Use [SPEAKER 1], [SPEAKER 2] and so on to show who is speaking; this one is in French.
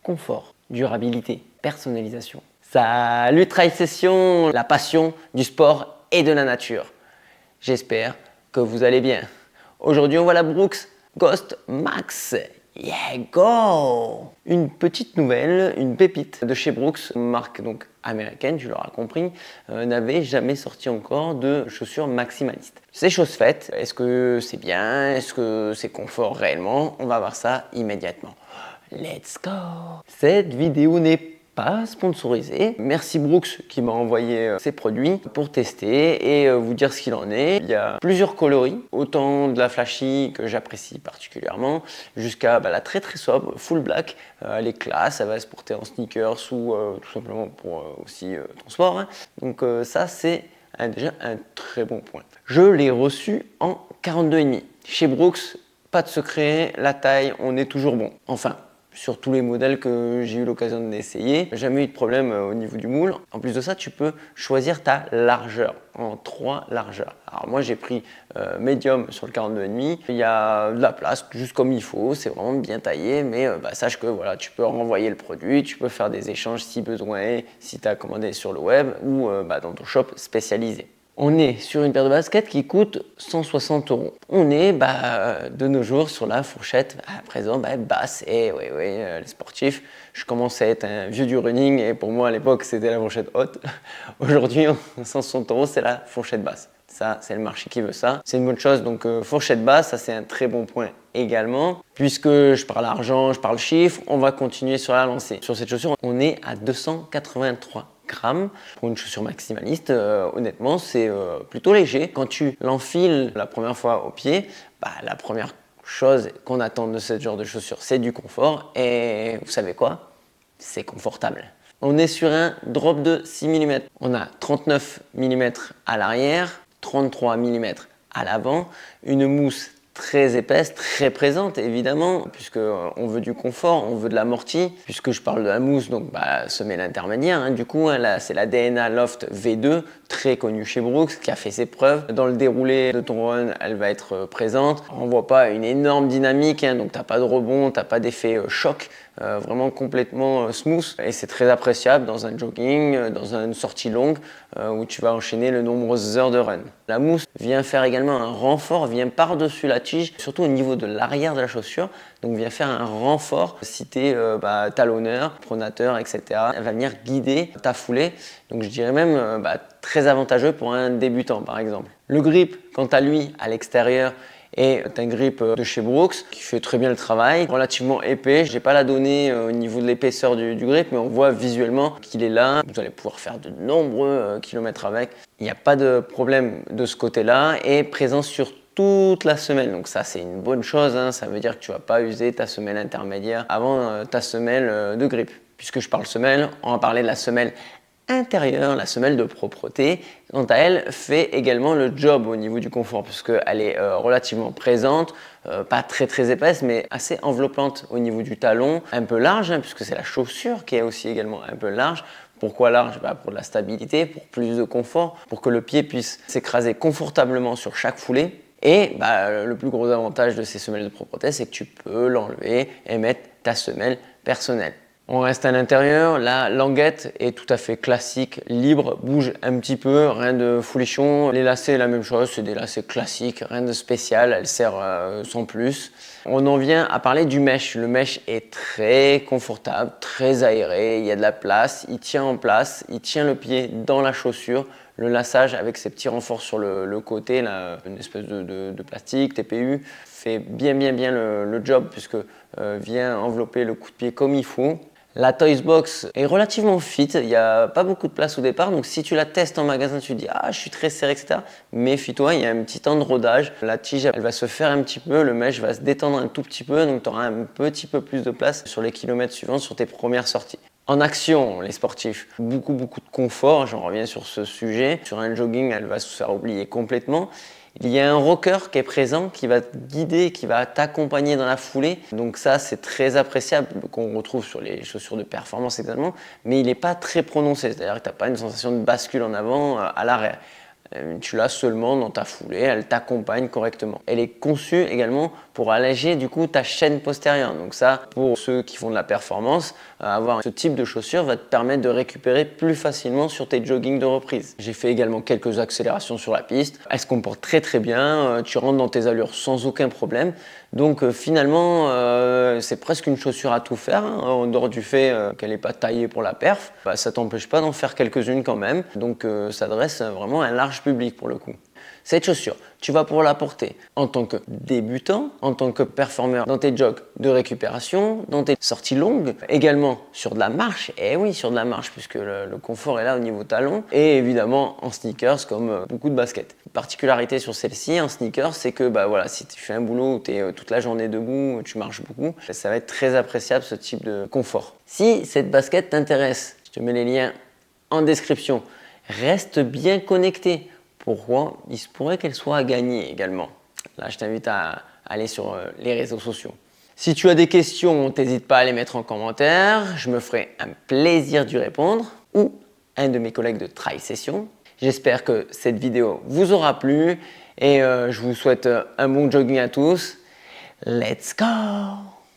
[SPEAKER 1] confort, durabilité, personnalisation. Salut Trail Session, la passion du sport et de la nature. J'espère que vous allez bien. Aujourd'hui, on voit la Brooks Ghost Max. Yeah, go! Une petite nouvelle, une pépite de chez Brooks, marque donc américaine, tu l'auras compris, n'avait jamais sorti encore de chaussures maximalistes. C'est chose faite. Est-ce que c'est bien? Est-ce que c'est confort réellement? On va voir ça immédiatement. Let's go! Cette vidéo n'est pas sponsorisée. Merci Brooks qui m'a envoyé ses produits pour tester et vous dire ce qu'il en est. Il y a plusieurs coloris, autant de la flashy que j'apprécie particulièrement, jusqu'à la très sobre, full black. Elle est classe, elle va se porter en sneakers ou tout simplement pour aussi ton sport. Hein. Donc ça c'est déjà un très bon point. Je l'ai reçu en 42,5. Chez Brooks, pas de secret, la taille, on est toujours bon. Enfin, sur tous les modèles que j'ai eu l'occasion d'essayer, jamais eu de problème au niveau du moule. En plus de ça, tu peux choisir ta largeur en 3 largeurs. Alors moi j'ai pris médium sur le 42,5. Il y a de la place juste comme il faut, c'est vraiment bien taillé, mais sache que voilà, tu peux renvoyer le produit, tu peux faire des échanges si besoin, si tu as commandé sur le web ou dans ton shop spécialisé. On est sur une paire de baskets qui coûte 160 €. On est de nos jours sur la fourchette à présent basse. Et oui, les sportifs, je commence à être un vieux du running et pour moi à l'époque c'était la fourchette haute. Aujourd'hui 160 € c'est la fourchette basse. Ça c'est le marché qui veut ça. C'est une bonne chose, donc fourchette basse, ça c'est un très bon point également. Puisque je parle argent, je parle chiffres, on va continuer sur la lancée. Sur cette chaussure, on est à 283 grammes. Pour une chaussure maximaliste, honnêtement, c'est plutôt léger. Quand tu l'enfiles la première fois au pied, la première chose qu'on attend de ce genre de chaussure, c'est du confort. Et vous savez quoi? C'est confortable. On est sur un drop de 6 mm. On a 39 mm à l'arrière, 33 mm à l'avant, une mousse très épaisse, très présente évidemment, puisque on veut du confort, on veut de l'amorti. Puisque je parle de la mousse, donc semelle intermédiaire. Hein, du coup, là, c'est la DNA Loft V2, très connue chez Brooks, qui a fait ses preuves. Dans le déroulé de ton run, elle va être présente. On voit pas une énorme dynamique, hein, donc t'as pas de rebond, t'as pas d'effet choc. Vraiment complètement smooth et c'est très appréciable dans un jogging, dans une sortie longue où tu vas enchaîner de nombreuses heures de run. La mousse vient faire également un renfort, vient par-dessus la tige, surtout au niveau de l'arrière de la chaussure, donc vient faire un renfort si tu es talonneur, pronateur, etc. Elle va venir guider ta foulée, donc je dirais même très avantageux pour un débutant par exemple. Le grip, quant à lui, à l'extérieur, et un grip de chez Brooks qui fait très bien le travail, relativement épais. Je n'ai pas la donnée au niveau de l'épaisseur du grip, mais on voit visuellement qu'il est là. Vous allez pouvoir faire de nombreux kilomètres avec. Il n'y a pas de problème de ce côté-là et présent sur toute la semelle. Donc ça c'est une bonne chose, hein. Ça veut dire que tu ne vas pas user ta semelle intermédiaire avant ta semelle de grip. Puisque je parle semelle, on va parler de la semelle intérieure, la semelle de propreté, quant à elle, fait également le job au niveau du confort puisqu'elle est relativement présente, pas très épaisse mais assez enveloppante au niveau du talon, un peu large hein, puisque c'est la chaussure qui est aussi également un peu large. Pourquoi large? Pour de la stabilité, pour plus de confort, pour que le pied puisse s'écraser confortablement sur chaque foulée. Et le plus gros avantage de ces semelles de propreté, c'est que tu peux l'enlever et mettre ta semelle personnelle. On reste à l'intérieur, la languette est tout à fait classique, libre, bouge un petit peu, rien de folichon. Les lacets, la même chose, c'est des lacets classiques, rien de spécial, elle sert sans plus. On en vient à parler du mesh. Le mesh est très confortable, très aéré, il y a de la place, il tient en place, il tient le pied dans la chaussure. Le laçage avec ces petits renforts sur le côté, là, une espèce de plastique, TPU, fait bien le job puisque vient envelopper le coup de pied comme il faut. La Toys Box est relativement fit, il n'y a pas beaucoup de place au départ, donc si tu la testes en magasin, tu te dis « Ah, je suis très serré, etc. » Méfie-toi, il y a un petit temps de rodage. La tige, elle va se faire un petit peu, le mesh va se détendre un tout petit peu, donc tu auras un petit peu plus de place sur les kilomètres suivants, sur tes premières sorties. En action, les sportifs, beaucoup de confort, j'en reviens sur ce sujet. Sur un jogging, elle va se faire oublier complètement. Il y a un rocker qui est présent, qui va te guider, qui va t'accompagner dans la foulée. Donc ça, c'est très appréciable, qu'on retrouve sur les chaussures de performance également, mais il n'est pas très prononcé, c'est-à-dire que tu n'as pas une sensation de bascule en avant à l'arrière. Tu l'as seulement dans ta foulée, elle t'accompagne correctement. Elle est conçue également pour alléger du coup ta chaîne postérieure. Donc ça, pour ceux qui font de la performance, avoir ce type de chaussures va te permettre de récupérer plus facilement sur tes joggings de reprise. J'ai fait également quelques accélérations sur la piste. Elle se comporte très très bien, tu rentres dans tes allures sans aucun problème. Donc finalement, c'est presque une chaussure à tout faire, hein, en dehors du fait qu'elle n'est pas taillée pour la perf. Bah, ça t'empêche pas d'en faire quelques-unes quand même. Donc ça adresse vraiment à un large public pour le coup. Cette chaussure, tu vas pouvoir la porter en tant que débutant, en tant que performeur dans tes jogs de récupération, dans tes sorties longues, également sur de la marche, et oui sur de la marche puisque le confort est là au niveau talon, et évidemment en sneakers comme beaucoup de baskets. Une particularité sur celle-ci en sneakers, c'est que bah, voilà, si tu fais un boulot où tu es toute la journée debout, tu marches beaucoup, ça va être très appréciable ce type de confort. Si cette basket t'intéresse, je te mets les liens en description, reste bien connecté. Pourquoi? Il se pourrait qu'elle soit à gagner également. Là, je t'invite à aller sur les réseaux sociaux. Si tu as des questions, n'hésite pas à les mettre en commentaire. Je me ferai un plaisir d'y répondre ou un de mes collègues de Try Session. J'espère que cette vidéo vous aura plu et je vous souhaite un bon jogging à tous. Let's go!